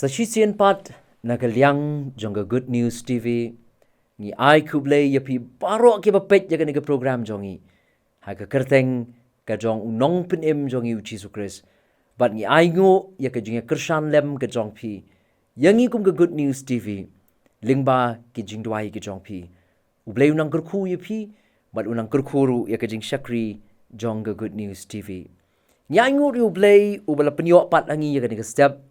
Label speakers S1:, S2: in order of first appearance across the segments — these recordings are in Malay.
S1: Sa Syiem pat nagaliang jong Good News TV ni U Blei yapi baro ke bapet jaga ni program jongi. Ha ka kyrteng ka jong unong pinim jong U Jisu Khrist. But ni ngo ya ka jing kershan lem ka jong pi. Yangi kum ka Good News TV. Lingba ki jing dwai ki jong pi. U Blei unang kerku yapi but unang kerkuru ya ka jing syakri jong ka Good News TV. Ni ngo U Blei u bala penyo pat langi ya ka ni step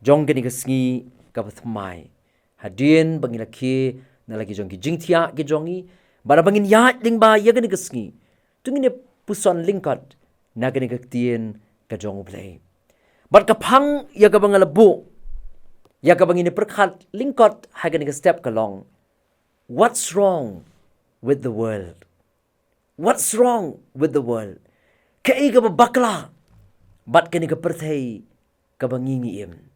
S1: jong gani ka sngi ka pathmai. Hadien bangila ke na lagi jong ki jingthia ki jongi bara bangin ya lingba ya gani ka sngi. Tungine puson lyngkot na gani Ka Ktien ka jong U Blei. Bat ka phang ya ka bangala bu ya ka bangin perkhat lyngkot ha gani ka step ka long. What's wrong with the world? What's wrong with the world? Kai ka bakla bat gani ka perthai ka bangingi im.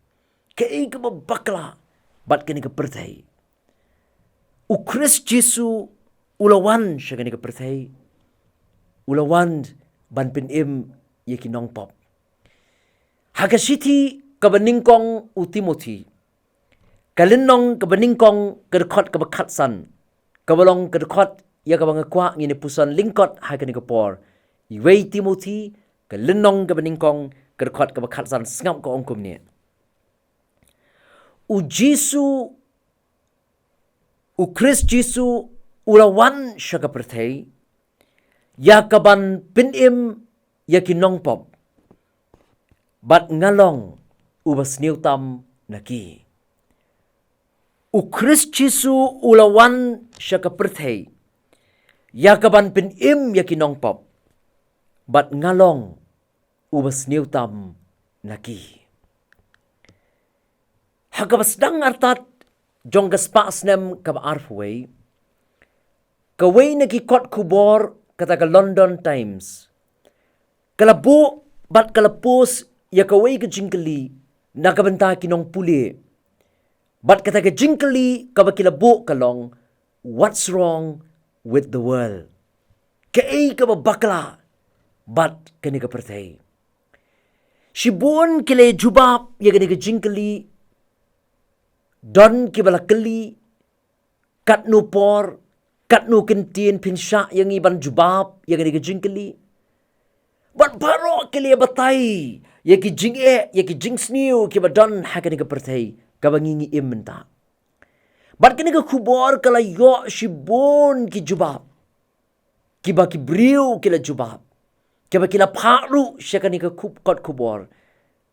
S1: Kai ka bakla bat kini ka perthai. U Jisu ulawan siya kini ka perthai. Ulawan ban pinim yaki nong pop. Hagasiti kabaningkong u Timothi. Kalinong kabaningkong kadekot kabakatsan. Kabalong kadekot ya kabangakwa ngini pusan lyngkot ha kini ka por. Iwei Timothi kalinong kabaningkong kadekot kabakatsan sngap ka ongkum ni. U Jisu, U Khrist Jisu ulawan siya ka perthai. Ya kaban pinim ya kinong pop. Bat ngalong ubas niutam naki. U Khrist Jisu ulawan siya ka perthai. Ya kaban pinim ya kinong pop. Bat ngalong ubas niutam naki. Hagabasdang artat jong gaspa snem kab arfway. Kaway nagikot kubor kataga London Times. Kalabu bat kalapos ya kaway ka jingkali nakabanta kinong puli. Bat kataga jingkali kabakilabu kalong. What's wrong with the world? Kai kababakla bat kani ka perthai. Shibun kile jubab ya kani ka jingkali don kibalakali katnu por katnu kentien pinsya yang iban jubab yang ni jingkali bat baro kali batai ya ki jinge ya ki jingsniu ki badon hakani ka perthai ka bangingi imenta bat kani ka kubor kala yo shibon ki jubab ki ba ki briu kila jubab ki ba kila pharu syakani ka kot kubor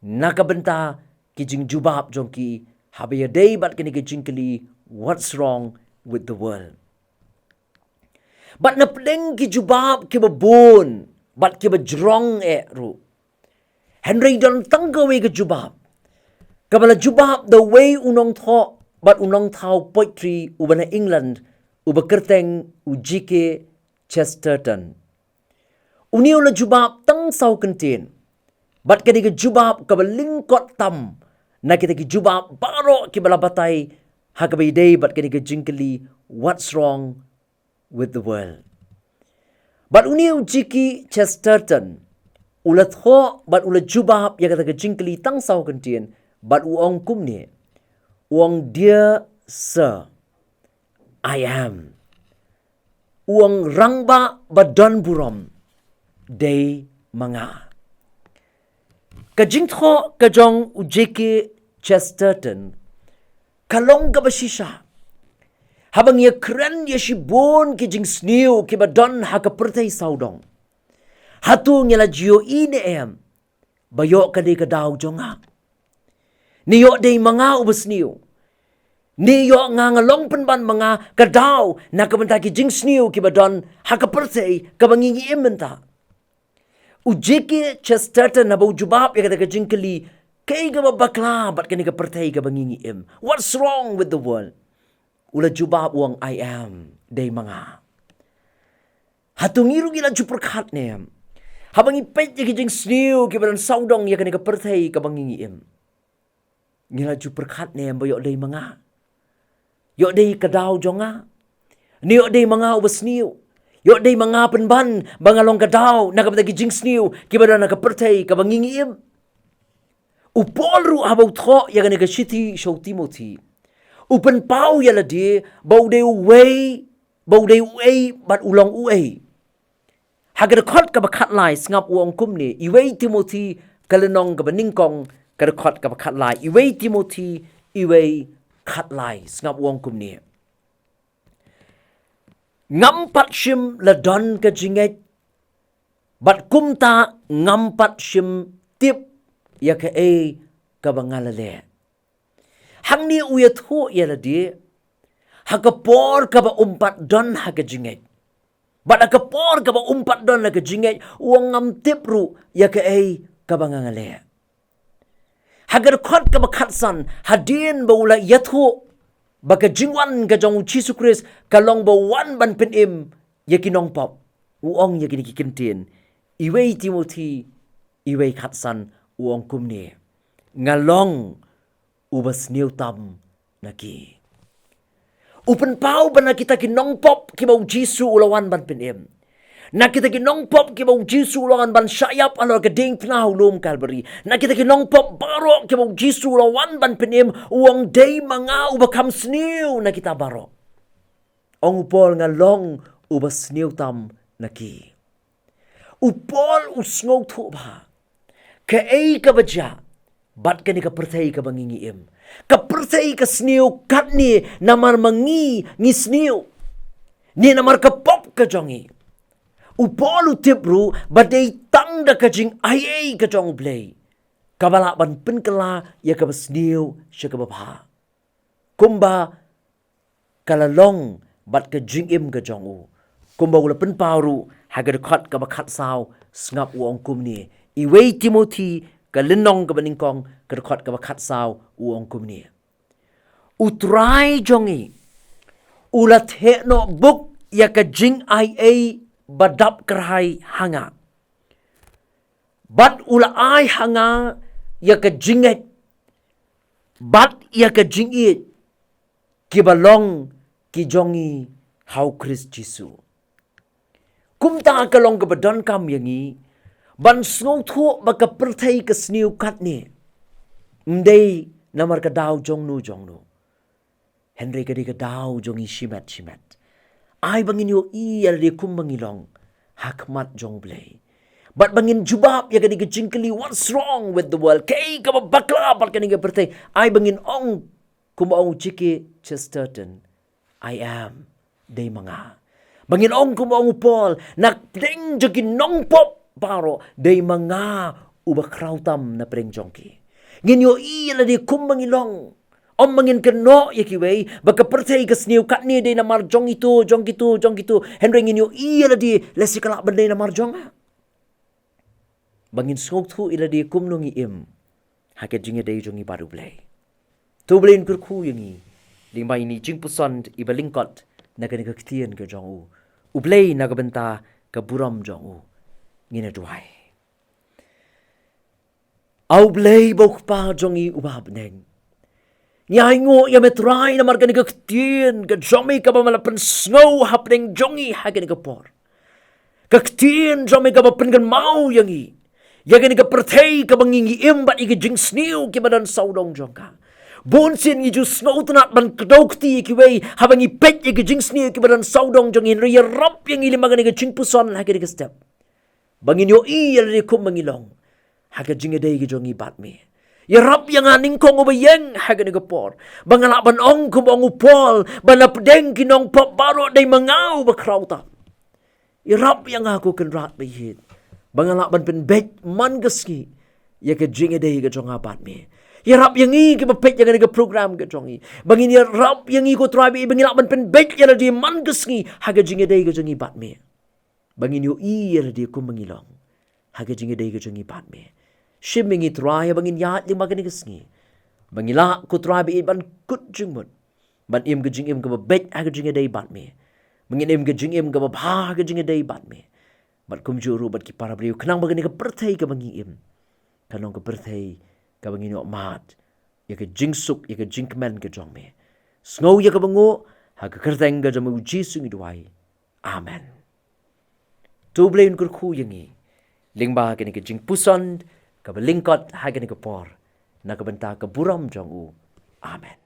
S1: nakabenta ki jing jubab jongki habaya day bat kini ke jingkali what's wrong with the world. Bat na pedeng ki jubab ki babon bat ki bajrong ru. Henry don tanggawe ke jubab. Kabala jubab the way unong tho bat unong thau poetry ubana England uba kyrteng u Chesterton. Uniu la jubab tang sau kentien. Bat kini ke jubab kabala lyngkot tam. Na kita ki jubab baro ki balabatai hakabay day bat kini ka jingkali what's wrong with the world. Bat uniu jiki Chesterton ulat ho bat ulat jubab ya kata ka jingkali tang saw kentien bat uong kumni uong dear sir I am uong rangba badon burom day manga. Kajingtho kajong ujeke Chesterton kalong kabasisha habang ya kren ya shibon ki jing sniu ki badon hakapertay saudong hatu ngela jio ine em bayo kadi kadaw jonga niyo day mga ubasniu niyo nga ngalong penban mga kadaw nakabenta ki jing sniu ki badon hakapertay kabangingi imenta. Ujeke Chesterton na bau jubab ya kata ka jingkali kay ka babakla bat kani ka pertay ka bangingi im. What's wrong with the world? Ula jubab uang I am day mga. Hatungiru gila juperkat nem. Habang ipet ya kijing sniu kibalan saudong ya kani ka pertay ka bangingi im. Gila juperkat nem bayok day mga. Yok day kadaw jonga. Niyok day mga ubas sniu. Yo day mga penban bangalong kadaw nakapatagi jingsniu kibada nakapertay kabangingiim. Upol ru habau tho ya gani ka shiti show Timothi. Upen pau ya la dia bau de wei bat ulong uei. Hagar khot ka bakhat lai ngap uong kum ni iwei Timothi kalenong ka baningkong ka khot ka bakhat lai iwei Timothi iwei khat lai ngap uong kum ni. Ngam pat shim la don ka jinget bat kum ta ngam pat shim tip ya ka ka bangalale. Hang ni uya thu ya la dia hakapor ka ba umpat don haka jinget. Bat hakapor ka ba umpat don haka jinget uang ngam tip ru ya ka ka bangangale. Hagar khot ka ba khatsan hadin ba ula ya thu baka jingwan ka jong U Jisu Khrist kalong ba wan ban penim yakinong pop uong yakini Ka Ktien iwei Timothi iwei khatsan uong kumni ngalong ubas new tam naki upen pau bana kita kinong pop ki ba U Jisu ulawan ban penim na kita kinong pop ki ba U Jisu ulawan ban syayap alor ka ding pnau lum Calvary na kita kinong pop baro ki ba U Jisu ulawan ban penim uang day mga ubakam sniu na kita baro ong upol ngalong ubas new tam naki upol usngau thu ba ka ka baja bat ka ni ka perthai ka bangingiem ka perthai ka sniu kat ni namar mangi ni sniu ni namar ka pop ka jongi upol utipru badai tang da ka jing ai ka jong Blei kabala ban penkela ya ka sniu sya ka bha kumba kalalong bat ka jingim ka jong u kumba ula pen pauru hagar khat ka bakhat saw ngap uong kum ni iwei Timothi ka linong ka baningkong ka khat ka bakhat saw uong kum ni utrai jongi ulat he no buk ya ka jing ai badap kerhai hanga bat ula ai hanga ya ka jinget bat ya ka jingit kibalong ki jongi hau Khrist Jisu kumta kalong ka badon kam yangi ban sngo thu baka perthai ka sniu kat ni mdei namar ka daw jong nu Henry ka di ka daw jongi shimet ai bangin yo i al di kum bangilong hakmat jong Blei but bangin jubab ya ka di ka jingkali what's wrong with the world kay ka bakla bat ka ni ka perthai ai bangin ong kumaong chiki Chesterton I am day mga bangin ong kumaong upol nak ding jagin nong pop baro day mga ubakrautam na preng jongki nginyo ila di kumbangilong om mangin keno yakiwei baka perthai ka sniu kat ni day namar jong itu henry nginyo ila di lesikala banday namar jong bangin sngok thu ila di kumno im haket jinge day jongi baru Blei tu Blei Un kurku yangi lingba ini jingpuson iba lyngkot nagani Ka Ktien ka jong U Blei nagabenta ka buram jong u ngina duai au Blei bok pa jongi ubab neng nyai ngo ya metrai na margani Ka Ktien ka jomi ka bamalapan snow happening jongi hagani ka por Ka Ktien jomi ka bapengan mau yangi yagani ka perthai ka bangingi imbat igi jing sniu ki badan saudong jongka bonsin ngi ju snow tunat ban kdokti ki wei habangi pet igi jing sniu ki badan saudong jongin riya rap yang ili magani ka jingpuson hagani ka step bangin yo i yalri kum mangilong haga jingedei ki jongi batme ya rap yang aning kong ubayeng haga ni por bangala ban ong kum ong upol banap deng kinong pop baro day mangau bakrauta ya rap yang aku kan rat behit bangala ban pen bet man gaski ya ka jingedei ka jonga batme ya rap yang i ki bapet yang ni program ka jongi bangin ya rap yang i ko tribe bangila ban pen bet ya di man gaski haga jingedei ka jongi batme bangin yo i ya di kum mangilong haga jingedei ka jongi batme shimingi traya bangin yaat lima gani gasngi bangila ko trabi ban kut jingmut ban im gajing im ga bet aga jinga day bat me bangin im gajing im ga bha ga jinga day bat me bat kum juru bat ki para briu khnang bagani ga perthai ga bangi im kanong ga perthai ga bangi no mat ya ga jingsuk ya ga jingkmen ga jong me snow ya ga bango ha ga kyrteng ga jamu U Jisu ngi duai amen tu Blei Un kurku yangi lingba gani ga jingpuson ka lyngkot hagani ka por nakabenta ka buram jong u. Amen.